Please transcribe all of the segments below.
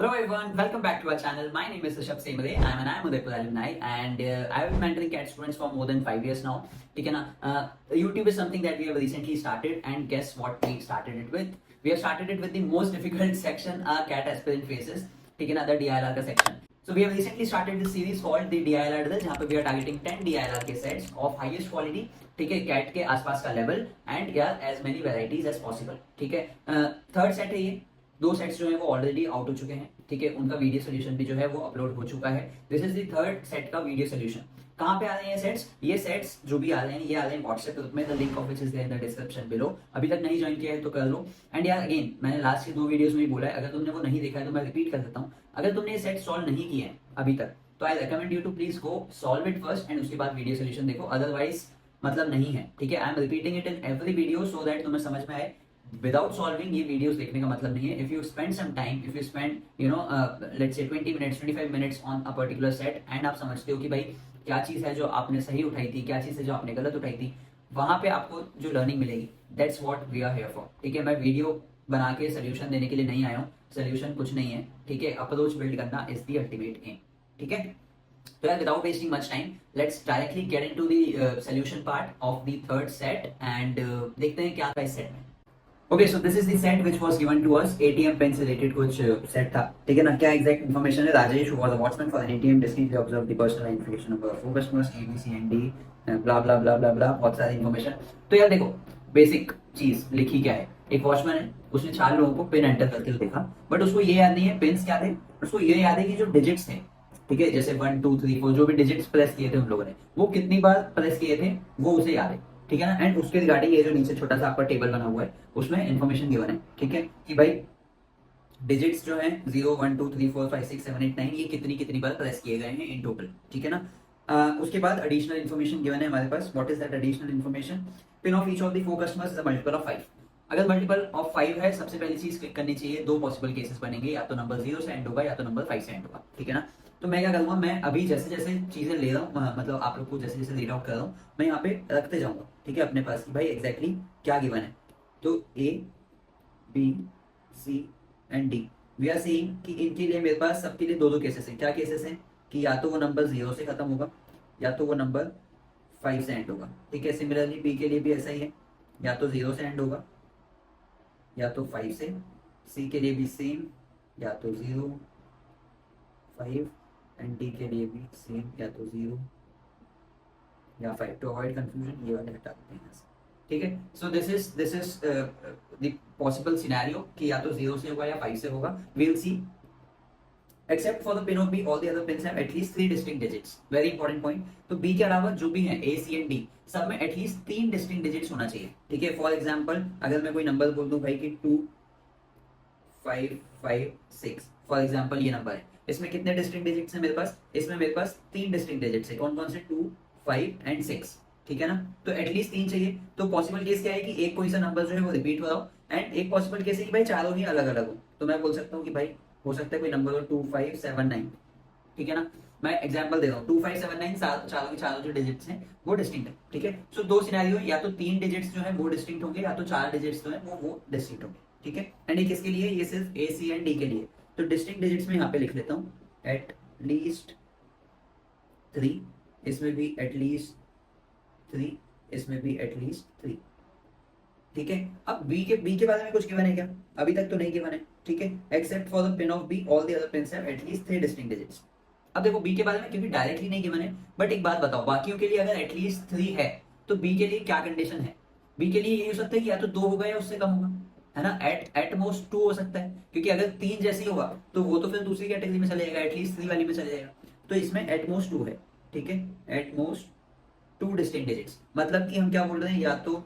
Hello everyone, welcome back to our channel. My name is Rishabh Semade. I'm Udaipur alumni and I've been mentoring CAT students for more than 5 years now. ठीक है ना? YouTube is something that we have recently started and guess what we started it with? We have started it with the most difficult section, CAT aspirant faces. ठीक है ना? The DILR का section. So we have recently started this series called the DILR drill, जहाँ पे we are targeting 10 DILR के sets of highest quality. ठीक है, CAT के आसपास का level and yeah as many varieties as possible. ठीक है, थर्ड सेट है ये. दो सेट्स जो है वो ऑलरेडी आउट हो चुके हैं. ठीक है, उनका वीडियो सोल्यूशन भी जो है वो अपलोड हो चुका है. This is the third set का वीडियो सोल्यूशन. कहाँ पे आ रहे हैं सेट्स? ये सेट्स जो भी आ रहे हैं ये आ रहे हैं व्हाट्सएप ग्रुप में. The link of which is there in the description below. अभी तक नहीं ज्वाइन किया है तो कर लो. एंड यार अगेन मैंने लास्ट के 2 वीडियोस में भी बोला है, अगर तुमने वो नहीं देखा है तो मैं रिपीट कर देता हूँ. अगर तुमने ये सेट सॉल्व नहीं किए हैं अभी तक तो I recommend you to please go solve it first and उसके बाद वीडियो सोल्यूशन देखो. अदरवाइज मतलब नहीं है. ठीक है, I am repeating it in every video so that तुम्हें समझ में आए. विदाउट सॉल्विंग ये वीडियोस देखने का मतलब नहीं है. If you spend some time, if you spend let's say 20 minutes 25 minutes on a particular set and आप समझते हो कि भाई क्या चीज है जो आपने सही उठाई थी, क्या चीज है जो आपने गलत उठाई थी, वहां पे आपको जो लर्निंग मिलेगी, that's what we are here for. ठीक है, मैं वीडियो बना के सोल्यूशन देने के लिए नहीं आया हूँ. सोल्यूशन कुछ नहीं है. ठीक है, अप्रोच बिल्ड करना इज द अल्टीमेट एम. ठीक है, तो यार without wasting much time, let's directly get into the solution part of the third set and देखते हैं क्या था इस सेट में. Okay, so this is the set which was given to us. ATM pen से related कुछ set था. ठीक है ना? क्या exact information है? Rajesh who was a watchman for an ATM distinctly observed the personal information number of four customers A, B, C and D. Blah blah blah blah blah. बहुत सारी information. तो यार देखो बेसिक चीज लिखी क्या है. एक वॉचमैन है, उसने 4 लोगों को पिन एंटर करते हुए देखा, बट उसको ये याद नहीं है पिन्स क्या थे. उसको ये याद है कि जो डिजिट्स थे, ठीक है, जैसे 1 2 3 4 जो भी डिजिट्स प्रेस किए थे उन लोगों ने, वो कितनी बार प्रेस किए थे वो उसे याद है. ठीक है ना? एंड उसके रिगार्डिंग ये जो नीचे छोटा सा आपका टेबल बना हुआ है उसमें इन्फॉर्मेशन गिवन है. ठीक है, कि भाई डिजिट्स जो है 0 1 2 3 4 5 6 7 8 9 ये कितनी कितनी बार प्रेस किए गए हैं इन टोटल. ठीक है ना? उसके बाद एडिशनल इन्फॉर्मेशन गिवन है हमारे पास. What is that additional information? Pin of each of the 4 customers is a multiple of 5. अगर मल्टीपल ऑफ 5 है, सबसे पहली चीज क्लिक करनी चाहिए. 2 पॉसिबल केसेस बनेंगे, या तो नंबर 0 से एंड होगा या तो नंबर 5 से एंड होगा. ठीक है ना? तो मैं क्या करूंगा, मैं अभी जैसे जैसे चीजें ले रहा हूँ, मतलब आप लोग को जैसे जैसे रीड आउट कर रहा हूँ, मैं यहाँ पे रखते जाऊंगा. ठीक है, अपने पास कि भाई एग्जैक्टली क्या गिवन है. तो A, B, C and D we are seeing कि इनके लिए मेरे पास सबके लिए 2 केसेस हैं. क्या केसेस हैं? कि या तो वो नंबर 0 से खत्म होगा या तो वो नंबर 5 से एंड होगा. ठीक है, सिमिलरली B के लिए भी ऐसा ही है, या तो 0 से एंड होगा या तो 5 से. C के लिए भी सेम, या तो 0 5 एंड D के लिए भी सेम, या तो 0 या 5. टू अवॉइड कंफ्यूजन ये वाले हटा देते हैं. ठीक है, so this is the possible scenario कि या तो 0 से होगा या 5 से होगा. We will see. Except for the pin of B all the other pins have at least 3 distinct digits. Very important point. तो B के अलावा जो भी है A, C एंड D सब में एटलीस्ट 3 डिस्टिंक्ट डिजिट्स होना चाहिए. ठीक है, फॉर एग्जांपल अगर मैं कोई नंबर बोल दूं भाई कि 2 5 5 6 फॉर एग्जांपल ये नंबर है, इसमें कितने डिस्टिंक्ट डिजिट्स हैं मेरे पास? इसमें मेरे पास 3 डिस्टिंक्ट डिजिट्स है. कौन कौन से? 2 5 एंड 6. ठीक है ना? तो एटलीस्ट 3 चाहिए. तो पॉसिबल केस क्या है कि एक कोई सा नंबर जो है वो रिपीट हो रहा हो, एंड एक पॉसिबल केस है कि भाई चारों ही अलग अलग हो. तो मैं बोल सकता हूँ कि भाई हो सकता है कोई नंबर हो 2 5 7 9. ठीक है ना? मैं एग्जांपल दे रहा हूँ. 2 5 7 9 चारों के चारों जो डिजिट्स हैं वो डिस्टिंक्ट है. ठीक है, सो 2 सिनेरियो, या तो 3 डिजिट्स जो है वो डिस्टिंक्ट होंगे या तो 4 डिजिट्स जो है वो डिस्टिंक्ट होंगे. ठीक है, एंड ये किसके लिए? ये सिर्फ A, C एंड D के लिए. तो डिस्टिंक्ट डिजिट्स में यहाँ पे लिख लेता हूँ एट लीस्ट 3, इसमें भी एट लीस्ट 3, इसमें भी एट लीस्ट 3. ठीक है, अब B के बारे में कुछ गिवन है क्या? अभी तक तो नहीं गिवन है. ठीक है, accept for the pin of B all the other pins have at least 3 distinct digits. अब देखो B के बारे में क्योंकि डायरेक्टली नहीं गिवन है, बट एक बात बताओ, बाकियों के लिए अगर एटलीस्ट 3 है तो B के लिए क्या कंडीशन है? B के लिए ये हो सकता है कि या तो 2 होगा या उससे कम होगा, है ना? एट मोस्ट 2 हो सकता है, क्योंकि अगर 3 जैसे ही होगा तो वो तो फिर दूसरी कैटेगरी में चले जाएगा, एटलीस्ट 3 वाली में चले जाएगा. तो इसमें एट मोस्ट 2 है. ठीक है, एट मोस्ट 2 डिस्टिंक्ट डिजिट्स. मतलब कि हम क्या बोल रहे हैं, या तो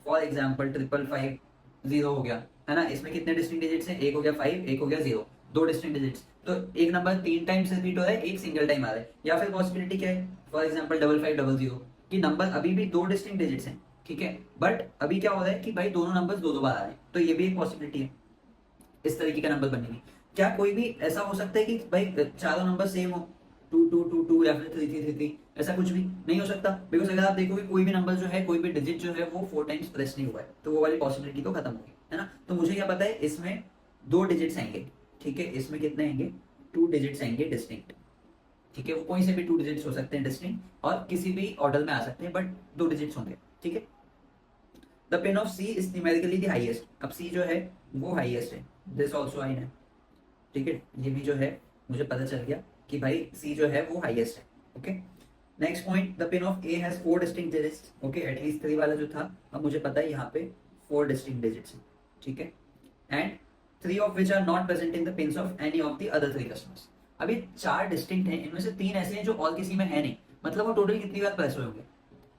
फॉर एग्जाम्पल 555 0 हो गया, है ना? इसमें कितने डिस्टिंक्ट डिजिट्स हैं? एक हो गया 5, एक हो गया 0, 2 डिस्टिंक्ट डिजिट्स. तो एक नंबर 3 टाइम्स रिपीट हो रहा है, एक सिंगल टाइम आ रहा है. या फिर पॉसिबिलिटी क्या है? फॉर एग्जाम्पल 5500 कि नंबर अभी भी 2 डिस्टिंक्ट डिजिट्स हैं. ठीक है, बट अभी क्या हो रहा है कि भाई दोनों नंबर 2 बार आ रहे हैं. तो ये भी एक पॉसिबिलिटी है इस तरीके का नंबर बनने की. क्या कोई भी ऐसा हो सकता है कि भाई चारों नंबर सेम हो, 2 2 2 2 या फिर 3 3 3 3? ऐसा कुछ भी नहीं हो सकता, बिकॉज अगर आप देखोगे कोई भी नंबर जो है, कोई भी डिजिट जो है वो 4 टाइम्स प्रेस नहीं हुआ है, तो वो वाली पॉसिबिलिटी तो खत्म होगी, है ना? तो मुझे क्या पता है, इसमें 2 डिजिट्स आएंगे. ठीक है, इसमें कितने आएंगे, 2 डिजिट्स आएंगे डिस्टिंक्ट। ठीक है, वो कोई से भी 2 डिजिट्स हो सकते हैं डिस्टिंक्ट और किसी भी ऑर्डर में आ सकते हैं, बट 2 डिजिट्स होंगे। ठीक है, the pin of C is numerically the highest. अब सी जो है वो हाईएस्ट है, दिस ऑल्सो आई है। ठीक है, ये भी जो है मुझे पता चल गया कि भाई सी जो है वो हाईएस्ट है। Okay, next point, the pin of A has 4 distinct digits. Okay, at least 3 वाला जो था, अब मुझे पता है यहाँ पे 4 डिस्टिंक्ट डिजिट्स हैं। ठीक है, and 3 of which are not present in the pins of any of the other 3 customers. अभी 4 डिस्टिंक्ट हैं, इनमें से 3 ऐसे हैं जो और किसी में है नहीं। मतलब वो टोटल कितनी बार प्रेस हुए होंगे,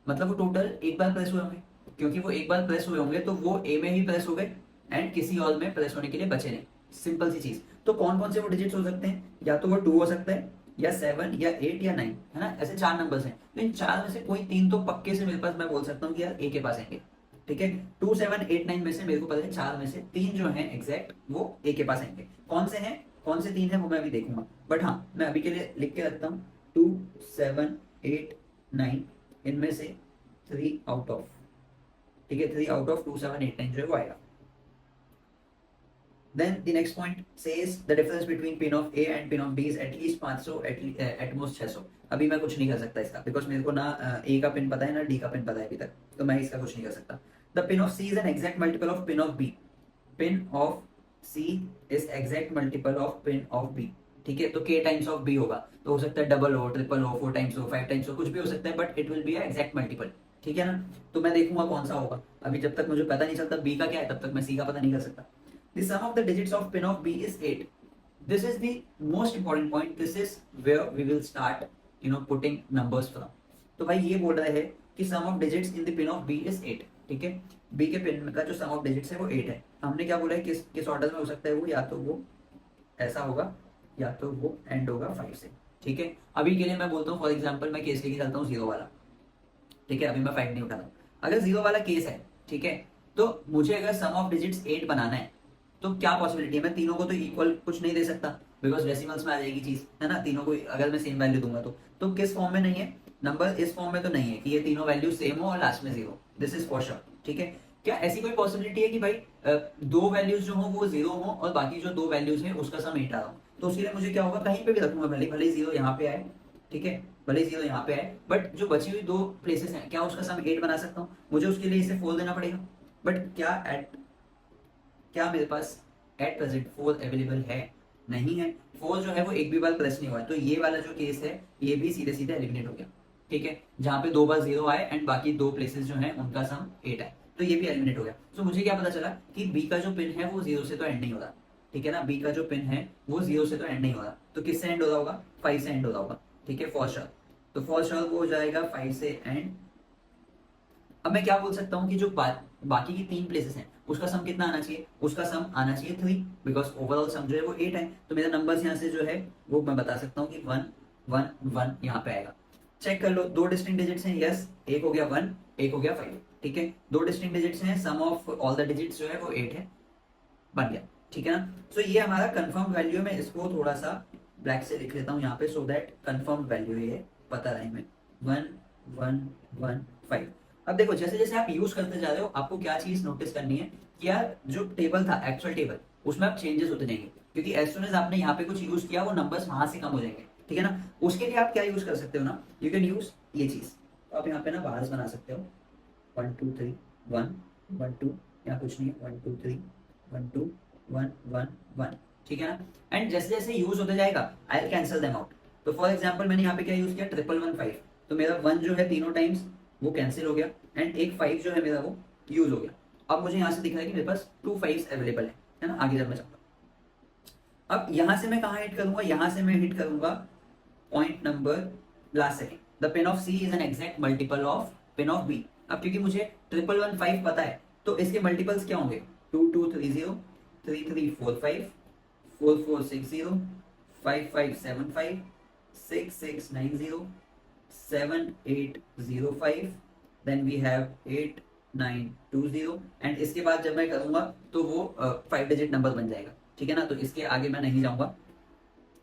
मतलब वो टोटल एक बार प्रेस हुए होंगे, क्योंकि वो एक बार प्रेस हुए होंगे तो वो ए में ही प्रेस हो गए एंड किसी और में प्रेस होने के लिए बचे नहीं। सिंपल सी चीज। तो कौन कौन से वो डिजिट्स हो सकते हैं, या तो वो 2 हो सकता है, या 7, या 8, या 9, है ना, ऐसे 4 नंबर्स हैं। तो इन 4 में से कोई 3 तो पक्के से मेरे पास, मैं बोल सकता हूँ कि यार ए के पास आएंगे। ठीक है, 2, 7, 8, 9 में से मेरे को पता है 4 में से 3 जो हैं एग्जैक्ट वो ए के पास आएंगे। कौन से हैं, कौन से 3 हैं वो मैं अभी देखूंगा, बट हाँ मैं अभी के लिए लिख के रखता हूँ 2, 7, 8, 9, इनमें से 3 आउट ऑफ, ठीक है, 3 आउट ऑफ 2, 7, 8, 9 जो है वो आएगा। Then the next point says the difference between pin of A and pin of B is at least 500, at most 600। अभी मैं कुछ नहीं कर सकता इसका, बिकॉज मेरे को ना A का पिन पता है ना D का पिन पता है अभी तक, तो मैं इसका कुछ नहीं कर सकता। The pin of C is an exact multiple of pin of B। Pin of C is exact multiple of pin of B। ठीक है, तो K टाइम्स ऑफ B होगा, तो हो सकता है डबल हो, ट्रिपल हो, 4 टाइम्स हो, 5 टाइम्स हो, कुछ भी हो सकता है, but it will be exact multiple. ठीक है ना, तो मैं देखूंगा कौन सा होगा। अभी जब तक मुझे पता नहीं चलता B का क्या है, तब तक मैं C का पता नहीं कर सकता। The sum of the digits of pin of B is 8। This is the most important point। This is where we will start, putting numbers from। तो भाई ये बोल रहा है कि sum of digits in the pin of B is 8। ठीक है, B के पिन का जो sum of digits है वो 8 है। हमने क्या बोला है, किस ऑर्डर में हो सकता है वो, या तो वो ऐसा होगा या तो वो एंड होगा 5 से। ठीक है, अभी के लिए मैं बोलता हूँ, फॉर एग्जाम्पल मैं केस लेके चलता हूँ 0 वाला। ठीक है, अभी मैं 5 नहीं उठा रहा। अगर 0 वाला केस है, ठीक है, तो मुझे अगर सम ऑफ डिजिट्स 8 बनाना है, तो क्या पॉसिबिलिटी है, मैं तीनों को तो इक्वल कुछ नहीं दे सकता, बिकॉज डेसिमल्स में आ जाएगी चीज, है ना। तीनों को अगर मैं सेम वैल्यू दूंगा तो किस फॉर्म में नहीं है, नंबर इस फॉर्म में तो नहीं है कि ये तीनों वैल्यू सेम हो और लास्ट में 0। This is for sure. ठीक है, क्या ऐसी कोई पॉसिबिलिटी है कि भाई 2 वैल्यूज जो हो वो 0 हो और बाकी जो 2 वैल्यूज है उसका सम 8 आ रहा हो, तो उसके लिए मुझे क्या होगा, कहीं पे भी रखूंगा, भले भले 0 यहाँ पे आए, ठीक है, भले 0 यहाँ पे आए, बट जो बची हुई 2 प्लेसेस हैं, क्या उसका सम 8 बना सकता हूँ, मुझे उसके लिए इसे 4 देना पड़ेगा। बट क्या मेरे पास एट प्रेजेंट 4 अवेलेबल है, नहीं है। 4 जो है वो एक भी बार प्रेस नहीं हुआ है, तो ये वाला जो केस है ये भी सीधे सीधे एलिमिनेट हो गया। ठीक है, जहां पे 2 बार 0 आए एंड बाकी 2 प्लेसेस जो है उनका सम 8 है, तो ये भी एलिमिनेट हो गया। तो मुझे क्या पता चला कि बी का जो पिन है वो 0 से तो एंड नहीं हो रहा। ठीक है ना, बी का जो पिन है वो 0 से तो एंड नहीं हो रहा, तो किससे एंड हो रहा होगा, 5 से एंड हो रहा होगा। ठीक है, फॉर श्योर, तो फॉर श्योर वो हो जाएगा 5 से एंड। अब मैं क्या बोल सकता हूँ कि जो बाकी की 3 प्लेसेस हैं उसका सम कितना आना चाहिए, उसका सम आना चाहिए 3, बिकॉज ओवरऑल सम जो है वो 8 है। तो मेरा नंबर्स यहाँ से जो है वो मैं बता सकता हूँ कि 1 1 1 यहाँ पे आएगा। चेक कर लो, 2 डिस्टिंक्ट डिजिट्स हैं, यस, एक हो गया 1, एक हो गया 5। ठीक है, 2 डिस्टिंक्ट डिजिट्स हैं, सम ऑफ ऑल द डिजिट्स जो है वो 8 है, बन गया। ठीक है ना, तो ये हमारा कंफर्म वैल्यू में, इसको थोड़ा सा ब्लैक से लिख लेता हूँ यहाँ पे, सो दैट कंफर्म वैल्यू ये पता रहे हमें, 1 1 1 5। अब देखो, जैसे जैसे आप यूज करते जा रहे हो, आपको क्या चीज नोटिस करनी है कि यार जो टेबल था, एक्चुअल टेबल, उसमें आप चेंजेस होते जाएंगे, क्योंकि एज सुन एज आपने यहाँ पे कुछ यूज किया वो नंबर्स वहां से कम हो जाएंगे। ठीक है ना, उसके लिए आप क्या यूज कर सकते हो ना, यू कैन यूज ये चीज। तो आप यहाँ पे ना बार्स बना सकते हो, 1 2 3 1 1 2, यहाँ कुछ नहीं, 1 2 3 1 2 1 1 1। ठीक है ना, एंड जैसे जैसे यूज होते जाएगा I will cancel them out. तो फॉर एग्जाम्पल मैंने यहाँ पे क्या यूज किया, 1 5, तो मेरा 1 जो है तीनों टाइम्स वो कैंसिल हो गया एंड एक 5 जो है मेरा वो यूज हो गया। अब मुझे यहाँ से दिख रहा है कि मेरे पास 2 5 अवेलेबल है ना, आगे जब मैं चाहूंगा। अब यहाँ से मैं कहाँ हिट करूंगा, यहाँ से मैं हिट करूंगा point number last second, the pin of C is an exact multiple of pin of B. अब क्योंकि मुझे 1 पता है, तो इसके मल्टीपल्स क्या होंगे, 2 2 3 0, 3 3 4 5, 4 4 6 0, 5 5 7 5, 6 6 9 0, 7 8 0 5, देन वी हैव 8 9 2 0, एंड इसके बाद जब मैं करूंगा तो वो 5 डिजिट नंबर बन जाएगा। ठीक है ना, तो इसके आगे मैं नहीं जाऊंगा।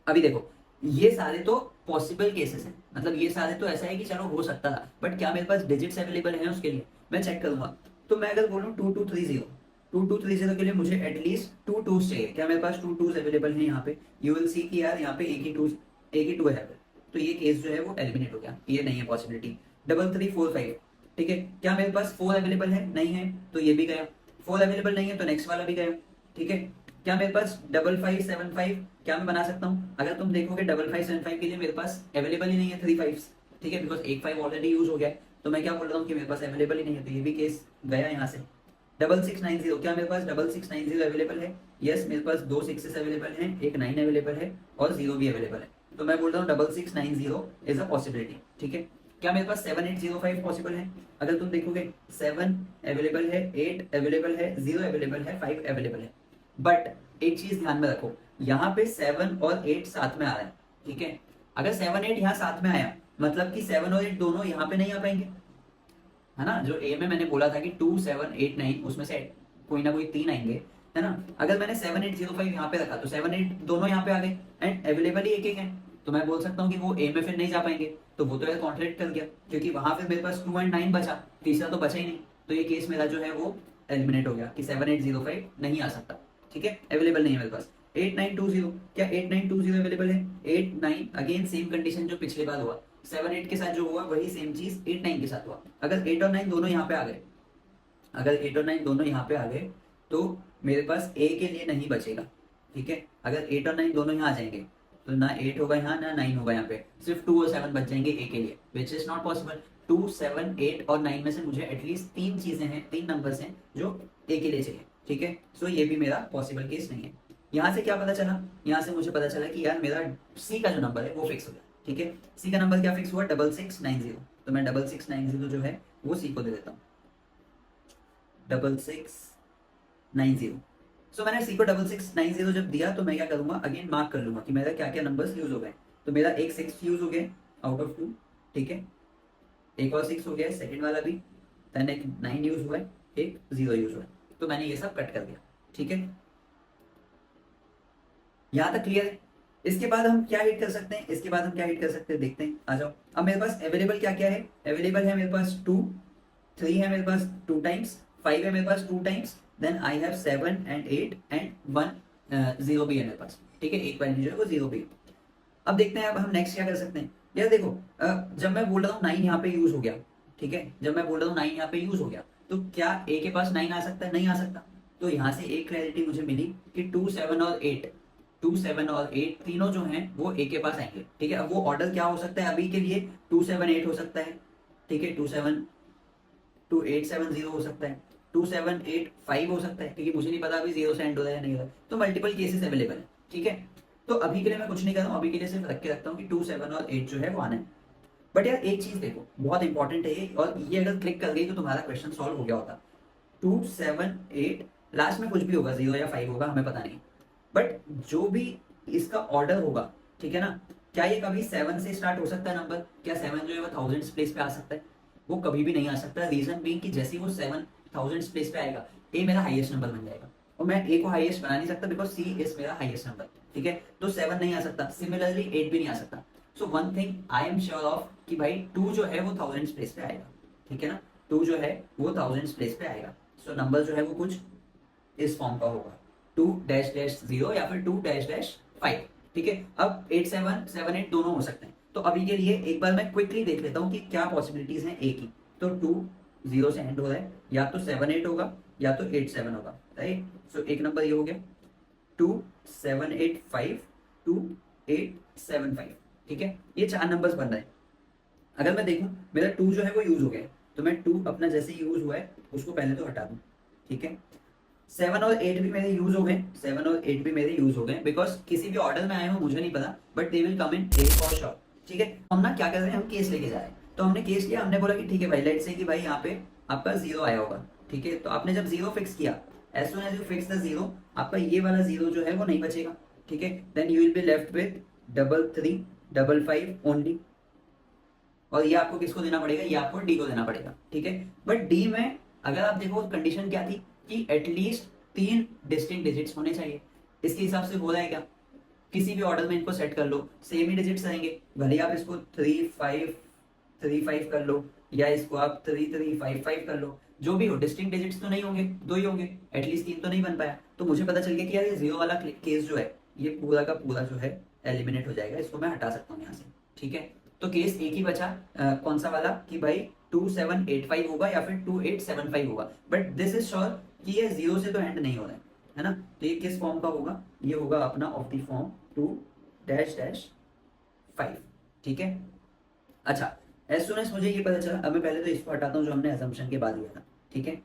अभी देखो, ये सारे तो पॉसिबल केसेस हैं, मतलब ये सारे तो ऐसा है कि चलो हो सकता था, बट क्या मेरे पास डिजिट्स अवेलेबल हैं उसके लिए, मैं चेक करूंगा। तो मैं अगर बोलूँ 2 2 3 0, 2230 के लिए मुझे एटलीस्ट 2 2s चाहिए। क्या मेरे पास 2 2s अवेलेबल है यहाँ पे? यू विल सी कि यार यहाँ पे एक ही टू है, तो ये केस जो है वो एलिमिनेट हो गया, ये नहीं है पॉसिबिलिटी। 3345, ठीक है, क्या मेरे पास 4 अवेलेबल है? नहीं है, तो ये भी गया। 4 अवेलेबल नहीं है तो नेक्स्ट वाला भी गया, ठीक है। क्या मेरे पास 5575, क्या मैं बना सकता हूँ? अगर तुम देखोगे 5575 के लिए मेरे पास अवेलेबल ही नहीं है 3 5, ठीक है, बिकॉज एक 5 ऑलरेडी यूज हो गया है, तो मैं क्या बोल रहा हूँ कि मेरे पास अवेलेबल ही नहीं है, तो ये भी केस गया यहाँ से। 6690, क्या मेरे पास 6690 अवेलेबल है? यस, मेरे पास 2 6 अवेलेबल है, एक 9 अवेलेबल है और 0 भी अवेलेबल है, तो मैं बोल रहा हूँ 6690 इज अ पॉसिबिलिटी, ठीक है। क्या मेरे पास 7805 पॉसिबल है? अगर तुम देखोगे 7 अवेलेबल है, 8 अवेलेबल है, 0 अवेलेबल है, 5 अवेलेबल है। बट एक चीज ध्यान में रखो, यहाँ पे 7 और 8 साथ में आ रहा है, ठीक है। अगर 7 8 यहाँ साथ में आया, मतलब कि 7 और 8 दोनों यहाँ पे नहीं आ पाएंगे, है ना। जो ए में मैंने बोला था कि 2 7 8 9 उसमें से कोई ना कोई 3 आएंगे, है ना। अगर मैंने 7805 यहाँ पे रखा तो 7 8 दोनों यहाँ पे आ गए एंड अवेलेबल ही एक एक है, तो मैं बोल सकता हूँ कि वो ए में फिर नहीं जा पाएंगे, तो वो तो यार कॉन्ट्रैक्ट कर गया, क्योंकि वहां फिर मेरे पास 2 और 9 बचा, तीसरा तो बचा ही नहीं, तो ये केस मेरा जो है वो एलिमिनेट हो गया कि 7805 नहीं आ सकता, ठीक है, अवेलेबल नहीं है मेरे पास। 8920, क्या 8920 अवेलेबल है? 8 9 अगेन सेम कंडीशन जो पिछली बार हुआ, 7 8 के साथ जो हुआ वही सेम चीज 8 9 के साथ हुआ। अगर 8 और 9 दोनों यहाँ पे आ गए, अगर 8 और 9 दोनों यहाँ पे आ गए तो मेरे पास ए के लिए नहीं बचेगा, ठीक है। अगर 8 और 9 दोनों यहाँ आ जाएंगे तो ना 8 होगा यहाँ ना 9 होगा, यहाँ पे सिर्फ 2 और 7 बच जाएंगे ए के लिए, विच इज नॉट पॉसिबल। 2 7 8 और 9 में से मुझे एटलीस्ट 3 चीजें हैं, 3 नंबर्स हैं जो ए के लिए चाहिए, ठीक है। सो ये भी मेरा पॉसिबल केस नहीं है। यहाँ से क्या पता चला? यहाँ से मुझे पता चला कि यार मेरा सी का जो नंबर है वो फिक्स हो गया, ठीक है। सी का नंबर क्या फिक्स हुआ? 6690, तो मैं 6690 जो है वो सी को दे देता हूँ 6690। सो मैंने सी को 6690 जब दिया तो मैं क्या करूंगा, अगेन मार्क कर लूंगा कि मेरा क्या क्या नंबर्स यूज हो गए। तो मेरा एक 6 यूज हो गया आउट ऑफ 2, ठीक है, एक और 6 हो गया सेकंड वाला भी, देन एक 9 यूज हुआ है, एक 0 यूज हुआ है, तो मैंने ये सब कट कर दिया, ठीक है। यहाँ तक क्लियर है? इसके बाद हम क्या हिट कर सकते हैं? इसके बाद हम क्या हिट कर सकते हैं देखते हैं, आ जाओ। अब मेरे पास अवेलेबल क्या क्या है? अवेलेबल है मेरे पास 2 3 है मेरे पास 2 टाइम्स, 5 है मेरे पास 2 times, then I have 7 and 8 and 1 0 भी है मेरे पास, ठीक है, एक वैल्यू जो है वो 0 भी है। अब देखते हैं अब हम नेक्स्ट क्या कर सकते हैं। यार देखो, जब मैं बोल रहा हूँ 9 यहाँ पे यूज हो गया, ठीक है, जब मैं बोल रहा हूँ 9 यहाँ पे यूज हो गया, तो क्या ए के पास 9 आ सकता है? नहीं आ सकता। तो यहाँ से एक क्लैरिटी मुझे मिली कि 2 7 और 8, 2 7 और 8 तीनों जो हैं वो ए के पास आएंगे, ठीक है। अब वो ऑर्डर क्या हो सकता है अभी के लिए? 2 7 8 हो सकता है, ठीक है, 2 8 7 0 हो सकता है, 2 7 8 5 हो सकता है, क्योंकि मुझे नहीं पता अभी 0 से एंड हो रहा है या नहीं हो रहा है, तो मल्टीपल केसेस अवेलेबल है, ठीक है। तो अभी के लिए मैं कुछ नहीं कर रहा हूँ, अभी के लिए सिर्फ रख के रखता हूँ कि 2 7 और 8 जो है वो आना है। बट यार एक चीज देखो, बहुत इंपॉर्टेंट है ये, और ये अगर क्लिक कर गई तो तुम्हारा क्वेश्चन सॉल्व हो गया होता। 2 7 8 लास्ट में कुछ भी होगा, 0 या 5 होगा, हमें पता नहीं, बट जो भी इसका ऑर्डर होगा, ठीक है ना, क्या ये कभी 7 से स्टार्ट हो सकता है नंबर? क्या 7 जो है वो थाउजेंड्स प्लेस पे आ सकता है? वो कभी भी नहीं आ सकता। रीजन बीइंग कि जैसे ही वो 7 थाउजेंड्स प्लेस पे आएगा, ए मेरा हाईएस्ट नंबर बन जाएगा, और मैं ए को हाईएस्ट बना नहीं सकता बिकॉज सी इज मेरा हाईएस्ट नंबर, ठीक है। तो 7 नहीं आ सकता, सिमिलरली 8 भी नहीं आ सकता। So one thing I am sure of कि भाई 2 जो है वो थाउजेंड्स प्लेस पे आएगा, ठीक है ना, 2 जो है वो थाउजेंड्स प्लेस पे आएगा। सो नंबर जो है वो कुछ इस फॉर्म का होगा, 2-0 या फिर 2-5, ठीक है। अब 8 7 7 8 दोनों हो सकते हैं, तो अभी के लिए एक बार मैं क्विकली देख लेता हूँ कि क्या पॉसिबिलिटीज हैं ए की। तो 2 0 से एंड हो रहा है, या तो 7 8 होगा या तो 8 7 होगा, राइट। सो एक नंबर ये हो गया 2 7 8 5 2 8 7 5, ठीक है, ये 4 नंबर्स बन रहे हैं। अगर मैं देखूं मेरा 2 जो है वो यूज हो गया है, तो मैं 2 अपना जैसे यूज हुआ है उसको पहले तो हटा दूं, ठीक है। 7 और 8 भी मेरे यूज हो गए, 7 और 8 भी मेरे यूज हो गए, बिकॉज किसी भी ऑर्डर में आए हो मुझे नहीं पता, but they will come in A for sure, ठीक है। हम ना क्या कर रहे हैं, हम केस लेके जा रहे हैं, तो हमने केस लिया, हमने बोला कि ठीक है भाई, लेट्स से कि भाई यहाँ पे आपका 0 आया होगा, ठीक है। तो आपने जब 0 फिक्स किया, as soon as you fix the 0, आपका ये वाला 0 जो है वो नहीं बचेगा, ठीक है। Then you will be left with 3 3 5 5 only, और ये आपको किसको देना पड़ेगा? ये आपको डी को देना पड़ेगा, ठीक है। बट डी में अगर आप देखो कंडीशन क्या थी कि एटलीस्ट 3 डिस्टिंक्ट डिजिट्स होने चाहिए। इसके हिसाब से हो रहा है क्या? किसी भी ऑर्डर में इनको सेट कर लो, सेम ही डिजिट्स रहेंगे, भले आप इसको 3 5 3 5 कर लो या इसको आप 3 3 5 5 कर लो, जो भी हो डिस्टिंक्ट डिजिट्स तो नहीं होंगे, 2 ही होंगे, एटलीस्ट 3 तो नहीं बन पाया। तो मुझे पता चल गया कि यार ये 0 वाला केस जो है ये पूरा का पूरा जो है एलिमिनेट हो जाएगा, इसको मैं हटा सकता हूँ यहाँ से। ठीक है, तो केस एक ही बचा, कौन सा वाला, कि भाई 2785 होगा या फिर 2875 होगा। बट दिस इज श्योर कि ये 0 से तो एंड नहीं हो रहा है ना। तो ये किस फॉर्म का होगा, ये होगा अपना ऑफ द फॉर्म 2-5। ठीक है, अच्छा एज सुन एज मुझे ये पता चला, अब मैं पहले तो इसको हटाता हूँ जो हमने असम्पशन के बाद लिया था। ठीक है,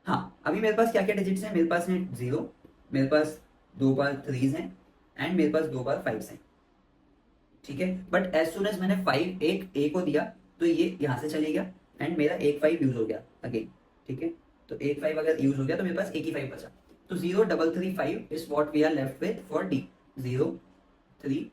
हाँ अभी मेरे पास क्या क्या डिजिट्स हैं, मेरे पास है 0, मेरे पास 2 बार 3s हैं एंड मेरे पास 2 बार 5s हैं। ठीक है, बट एज सुन एज मैंने 5 एक ए को दिया तो ये यहाँ से चले गया एंड मेरा एक 5 यूज हो गया अगेन। ठीक है, तो एक 5 अगर यूज हो गया तो मेरे पास एक ही 5 बचा। तो 0-3-3-5 is what we are left with for D, 0 3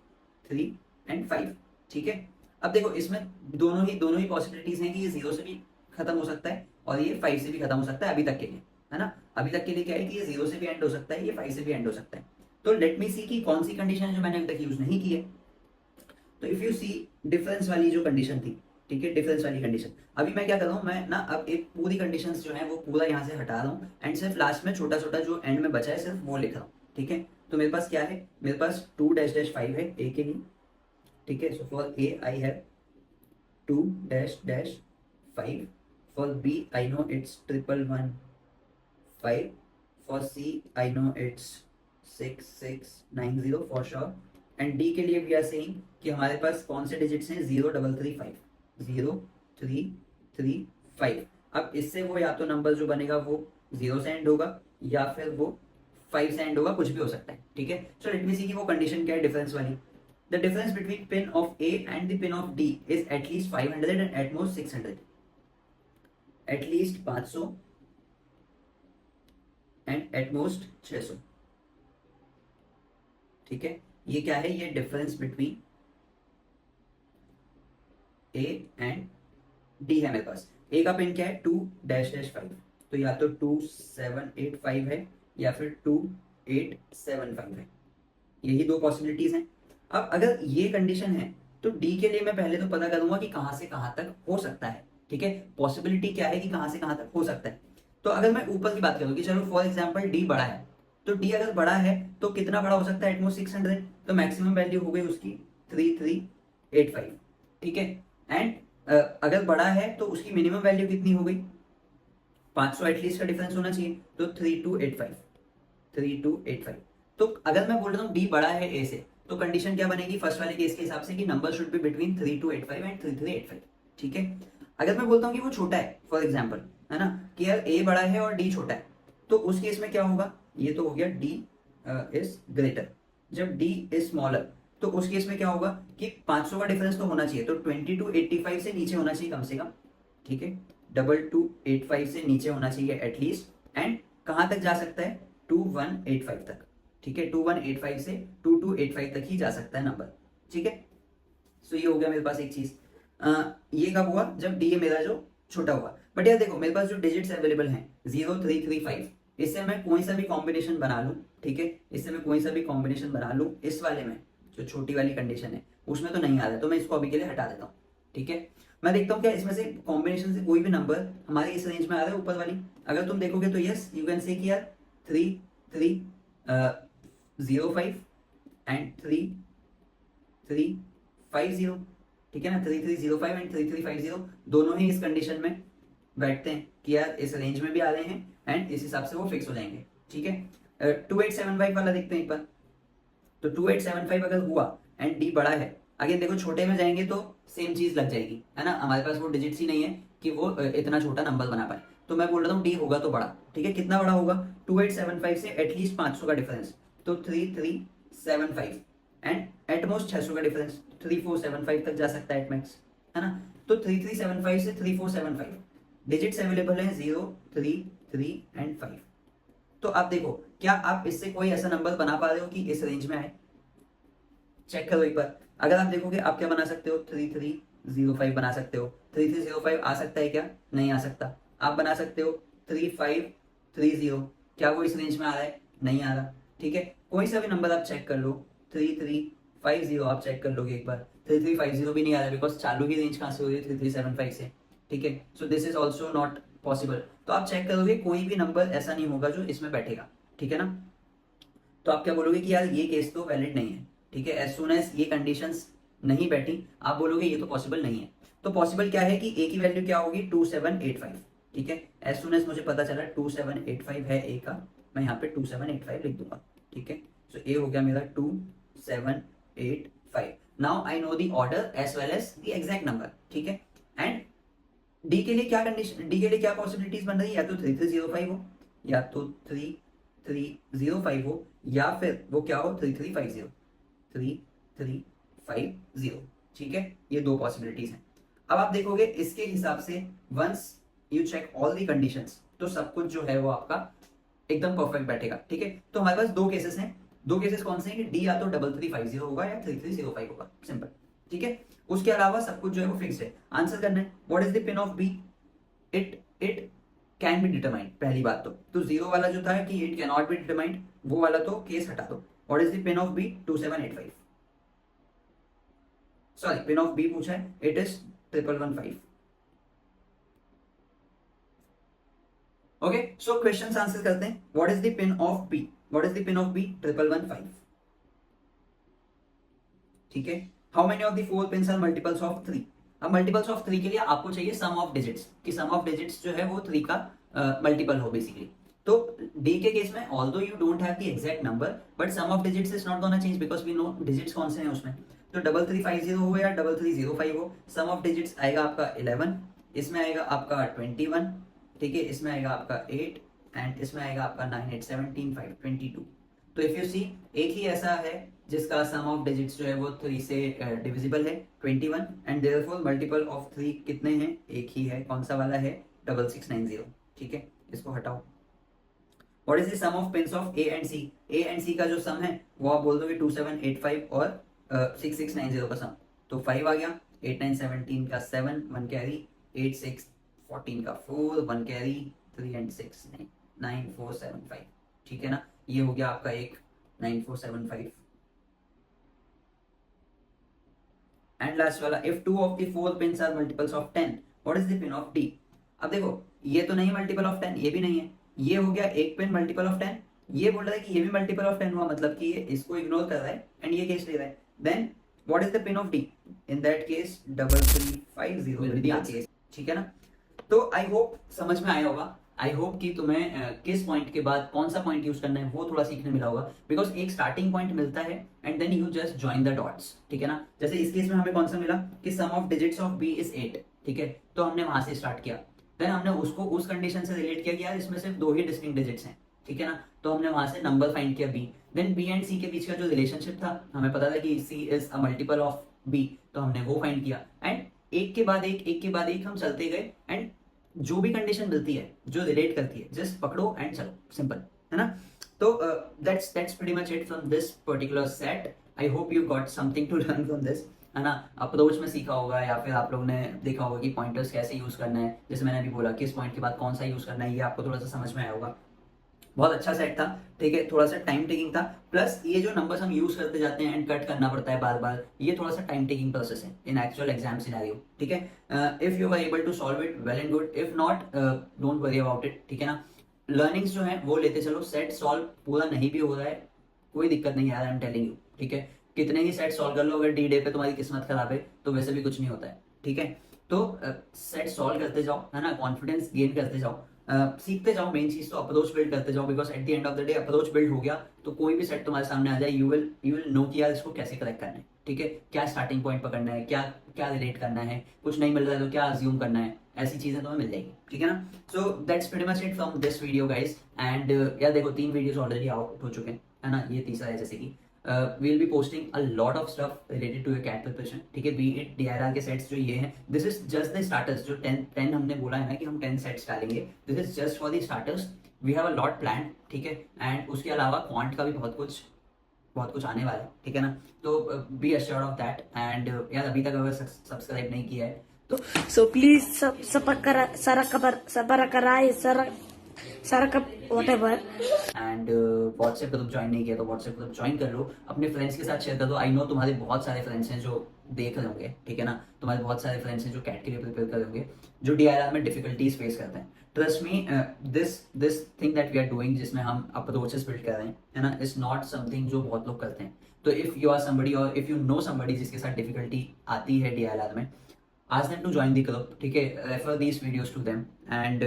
3 and 5। ठीक है, अब देखो इसमें दोनों ही पॉसिबिलिटीज हैं कि ये 0 से भी खत्म हो सकता है और ये 5 से भी खत्म हो सकता है अभी तक के लिए, है ना। अभी तक के लिए क्या है कि ये 0 से भी एंड हो सकता है, ये 5 से भी एंड हो सकता है। तो लेट मी सी कि कौन सी कंडीशन है जो मैंने अभी तक यूज नहीं की है। तो इफ यू सी डिफरेंस वाली जो कंडीशन थी, ठीक है, डिफरेंस वाली कंडीशन, अभी मैं क्या कर रहा हूँ, मैं ना अब एक पूरी कंडीशंस जो है वो पूरा यहाँ से हटा रहा हूँ एंड सिर्फ लास्ट में छोटा छोटा जो एंड में बचा है सिर्फ वो लिख रहा हूँ। ठीक है, तो मेरे पास क्या है, मेरे पास 2-5 है ए के लिए। ठीक है, so for A I have 2-5, for B I know it's 1-1-5, for C I know it's 6-6-9-0 for sure, and D के लिए वी आर सेइंग कि हमारे पास कौन से डिजिट्स हैं, 0-3-3-5। अब इससे वो या तो नंबर जो बनेगा वो 0 से एंड होगा या फिर वो 5 से एंड होगा, कुछ भी हो सकता है। ठीक है, सो लेट मी सी कि वो कंडीशन क्या है डिफरेंस वाली। The difference between pin of A and the pin of D is at least 500 and at most 600, at least 500 and at most 600। ठीक है, ये क्या है, ये difference between A and D है। मेरे पास ए का पिन क्या है 2-5, तो या तो 2785 है या फिर 2875 है, यही दो पॉसिबिलिटीज हैं। अब अगर ये कंडीशन है तो डी के लिए मैं पहले तो पता करूंगा कि कहां से कहां तक हो सकता है। ठीक है, पॉसिबिलिटी क्या है कि कहां से कहां तक हो सकता है। तो अगर मैं ऊपर की बात करूं कि चलो फॉर एग्जांपल डी बड़ा है, तो डी अगर बड़ा है तो कितना बड़ा हो सकता है, एटमोस्ट 600, तो मैक्सिमम वैल्यू हो गई उसकी 3385। ठीक है, एंड अगर बड़ा है तो उसकी मिनिमम वैल्यू कितनी हो गई, 500 एटलीस्ट का डिफरेंस होना चाहिए, तो 3285। तो अगर मैं बोल रहा हूँ डी बड़ा है ए से, तो कंडीशन क्या बनेगी फर्स्ट वाले केस के हिसाब से कि number should be between 3285 and 3385। ठीक है, अगर मैं बोलता हूँ कि वो छोटा है फॉर एग्जाम्पल, है ना, कि यार ए बड़ा है और डी छोटा है, तो उस केस में क्या होगा, ये तो हो गया डी इज ग्रेटर। जब डी इज स्मॉलर तो उस केस में क्या होगा कि 500 का डिफरेंस तो होना चाहिए, तो 2285 से नीचे होना चाहिए कम से कम। ठीक है, 2285 से नीचे होना चाहिए एटलीस्ट, एंड कहां तक जा सकता है, 2185 तक। ठीक है, 2185 से 2285 तक ही जा सकता है नंबर। ठीक है, सो ये हो गया मेरे पास एक चीज। ये कब हुआ, जब डी मेरा जो छोटा हुआ। बट यार देखो मेरे पास जो डिजिट्स अवेलेबल हैं 0-3-3-5, इससे मैं कोई सा भी कॉम्बिनेशन बना लूं। ठीक है, इससे मैं कोई सा भी कॉम्बिनेशन बना लूं, इस वाले में जो छोटी वाली कंडीशन है उसमें तो नहीं आ रहा है, तो मैं इसको अभी के लिए हटा देता हूँ। ठीक है, मैं देखता हूँ क्या इसमें से कॉम्बिनेशन से कोई भी नंबर हमारे इस रेंज में आ रहा है ऊपर वाली। अगर तुम देखोगे तो यस यू कैन से कि यार 3305 एंड 3350। ठीक है ना, 3305 एंड 3350 दोनों ही इस कंडीशन में बैठते हैं कि यार इस रेंज में भी आ रहे हैं एंड इस हिसाब से वो फिक्स हो जाएंगे। ठीक है, 2875 वाला देखते हैं एक बार। तो 2875 अगर हुआ एंड डी बड़ा है, अगेन देखो छोटे में जाएंगे तो सेम चीज लग जाएगी, है ना, हमारे पास वो डिजिट्स ही नहीं है कि वो इतना छोटा नंबर बना पाए। तो मैं बोल रहा हूँ डी होगा तो बड़ा। ठीक है, कितना बड़ा होगा, 2875 से एटलीस्ट 500 का डिफरेंस, तो 3375, एंड एटमोस्ट 600 का डिफरेंस, 3475 तक जा सकता है एटमैक्स, है ना। तो 3375 से 3475 डिजिट्स अवेलेबल है 0, 3, 3 एंड 5। तो आप देखो क्या आप इससे कोई ऐसा नंबर बना पा रहे हो कि इस रेंज में आए, चेक करो एक बार। अगर आप देखोगे आप क्या बना सकते हो, 3305 बना सकते हो। 3305 आ सकता है क्या, नहीं आ सकता। आप बना सकते हो 3530, क्या वो इस रेंज में आ रहा है, नहीं आ रहा। ठीक है, कोई सा भी नंबर आप चेक कर लो, 3350 आप चेक कर लोगे एक बार, 3350 भी नहीं आ रहा है, बिकॉज चालू की रेंज कहाँ से हो रही है 3375 से। ठीक है, so this is also not possible. तो आप चेक करोगे कोई भी नंबर ऐसा नहीं होगा जो इसमें बैठेगा, ठीक है ना। तो आप क्या बोलोगे कि यार ये केस तो वैलिड नहीं है, ठीक है। एज सुन एज ये कंडीशंस नहीं बैठी आप बोलोगे ये तो पॉसिबल नहीं है। तो पॉसिबल क्या है कि ए की वैल्यू क्या होगी 2785, ठीक है। एज सुन एज मुझे पता चला 2785 है ए का, मैं यहाँ पे 2785 लिख दूंगा, ठीक है। सो ए हो गया मेरा 2785। Now I know the order as well as the exact number, ठीक है। एंड डी के लिए क्या कंडीशन, डी के लिए क्या पॉसिबिलिटीज बन रही है, या तो 3305 हो, या तो 3305 हो, या फिर वो क्या हो 3350, 3350, ठीक है। ये दो पॉसिबिलिटीज हैं। अब आप देखोगे इसके हिसाब से once you check all the conditions तो सब कुछ जो है वो आपका एकदम परफेक्ट बैठेगा, ठीक है। तो हमारे पास दो केसेस हैं। दो केसेस कौन से हैं कि डी या तो 3350 होगा या 3305 होगा, सिंपल, ठीक है। उसके अलावा सब कुछ जो है वो फिक्स्ड है। आंसर करना है what is the pin of B, it can be determined. पहली बात तो जीरो वाला जो था कि it can not be determined, वो वाला तो केस हटा दो। What is the pin of B 2785, sorry pin of B पूछा है, it is 1115। Okay, so question answer करते हैं। What is the pin of B, what is the pin of B 1115, ठीक है। How many of the four pins are multiples of 3। अब multiples of 3 के लिए आपको चाहिए सम ऑफ डिजिट्स, कि सम ऑफ डिजिट्स जो है वो 3 का मल्टीपल हो बेसिकली। तो डी के केस में although you don't have the exact number but sum of digits is not gonna change because we know digits कौन से हैं उसमें। तो 3350 हो या 3305 हो, सम ऑफ डिजिट्स आएगा आपका 11, इसमें आएगा आपका 21, ठीक है, इसमें आएगा आपका 8 एंड इसमें आएगा आपका 9 8 17 5 22। तो इफ यू सी एक ही ऐसा है जिसका सम ऑफ डिजिट्स जो है वो 3 से डिविजिबल है 21 एंड देयरफॉर मल्टीपल ऑफ 3 कितने हैं, एक ही है, कौन सा वाला है 6690, ठीक है। इसको हटाओ। What is the sum of pins of A and C, A and C का जो सम है वो आप बोल दोगे 2785 और 6690 का सम, तो 5 आ गया, 8 9 17 का 7 1 कैरी, 8 6 14 का 4 1 कैरी, 3 एंड 6 9 4 7 5, ठीक है ना। ये हो गया आपका एक 9475। एंड लास्ट वाला if two of the four pins are multiples of 10 what is the pin of D. अब देखो ये तो नहीं मल्टीपल ऑफ 10, ये भी नहीं है, ये हो गया एक पिन मल्टीपल ऑफ 10, ये बोल रहा है कि ये भी मल्टीपल ऑफ 10 हुआ, मतलब कि ये इसको इग्नोर कर रहा है एंड ये केस ले रहा है। Then what is the pin of D, in that case 3350 will be the answer, ठीक है ना। तो आई होप समझ में आया होगा। आई होप कि तुम्हें किस पॉइंट के बाद कौन सा पॉइंट यूज करना है वो थोड़ा सीखने मिला होगा, बिकॉज एक स्टार्टिंग पॉइंट मिलता है and then you just join the dots, ठीक है ना। जैसे इस केस में हमें कौन सा मिला कि sum of digits of B is 8, ठीक है, तो हमने वहां से स्टार्ट किया। देन हमने उसको उस कंडीशन से रिलेट किया कि यार इसमें सिर्फ दो ही डिस्टिंक्ट डिजिट्स हैं, ठीक है ना, तो हमने वहां से नंबर फाइंड किया बी। देन बी एंड सी के बीच का जो रिलेशनशिप था हमें पता था कि C is a multiple of B, तो हमने वो फाइंड किया एंड एक के बाद एक हम चलते गए एंड जो भी कंडीशन मिलती है जो रिलेट करती है जस्ट पकड़ो एंड चलो, सिंपल है ना। तो that's pretty much it from this particular set. I hope you got something to learn from this, है ना। अप्रोच में सीखा होगा या फिर आप लोगों ने देखा होगा कि पॉइंटर्स कैसे यूज करना है, जैसे मैंने अभी बोला किस पॉइंट के बाद कौन सा यूज करना है, ये आपको थोड़ा सा समझ में आया होगा। बहुत अच्छा सेट था, ठीक है, थोड़ा सा टाइम टेकिंग था, प्लस ये जो नंबर्स हम यूज करते जाते हैं एंड कट करना पड़ता है बार बार, ये थोड़ा सा टाइम टेकिंग प्रोसेस है इन एक्चुअल एग्जाम सिनेरियो, ठीक है। If you are able to solve it well and good, if not don't worry about it, ठीक है ना। लर्निंग्स जो है वो लेते चलो, सेट सॉल्व पूरा नहीं भी हो रहा है कोई दिक्कत नहीं यार, आई एम टेलिंग यू, ठीक है। कितने ही सेट सॉल्व कर लो, अगर डी डे पे तुम्हारी किस्मत खराब है तो वैसे भी कुछ नहीं होता है, ठीक है। तो सेट सॉल्व करते जाओ, है ना, कॉन्फिडेंस गेन करते जाओ, सीखते जाओ। मेन चीज तो अप्रोच बिल्ड करते जाओ, because at the end of the day approach build हो गया तो कोई भी सेट तुम्हारे सामने आ जाए यू विल नो कि यार इसको कैसे करेक्ट करना है, ठीक है, क्या स्टार्टिंग पॉइंट पकड़ना है, क्या क्या रिलेट करना है, कुछ नहीं मिल रहा है तो क्या अज्यूम करना है, ऐसी चीजें तुम्हें मिल जाएगी, ठीक है ना। So that's pretty much it from this video guys. And यार देखो 3 वीडियोस ऑलरेडी आउट हो चुके हैं, है ना, ये तीसरा है। जैसे कि we will be posting a lot of stuff related to your CAT preparation, ठीक है, बी इट DRR के सेट्स जो ये हैं, this is just the starters. जो 10 हमने बोला है ना कि हम 10 सेट्स डालेंगे, this is just for the starters. We have a lot plan, ठीक है, एंड उसके अलावा क्वांट का भी बहुत कुछ आने वाला है, ठीक है ना। तो B assured of that. And यार अभी तक अगर सब्सक्राइब नहीं किया है तो So please Sarakap whatever. And WhatsApp group join नहीं किया तो व्हाट्सएप ग्रुप ज्वाइन कर लो, अपने फ्रेंड्स के साथ शेयर कर दो। आई नो तुम्हारे बहुत सारे फ्रेंड्स हैं जो देख रहे होंगे, ठीक है ना, तुम्हारे बहुत सारे फ्रेंड्स हैं जो कैट के लिए प्रिपेयर कर रहे होंगे, जो DILR में डिफिकल्टीज फेस करते हैं। Trust me, this thing that we are doing, जिसमें हम अप्रोचेस बिल्ड कर रहे हैं, है ना, इज नॉट समथिंग जो बहुत लोग करते हैं। तो इफ यू आर समबडी और इफ यू नो समबडी जिसके साथ डिफिकल्टी आती है DILR में, ask them to join the club, ठीक है, refer these videos to them, and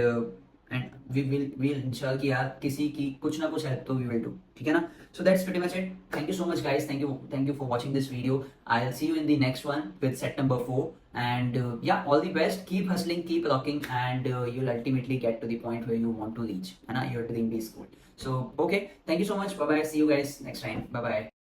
we'll ensure कि यार किसी की कुछ ना कुछ हेल्प तो we will do, ठीक है ना। So that's pretty much it. Thank you so much guys. Thank you for watching this video. I'll see you in the next one with set number 4. And yeah, all the best. Keep hustling, keep rocking, and you'll ultimately get to the point where you want to reach. And your dream is cool. So okay, thank you so much. Bye bye. See you guys next time. Bye bye.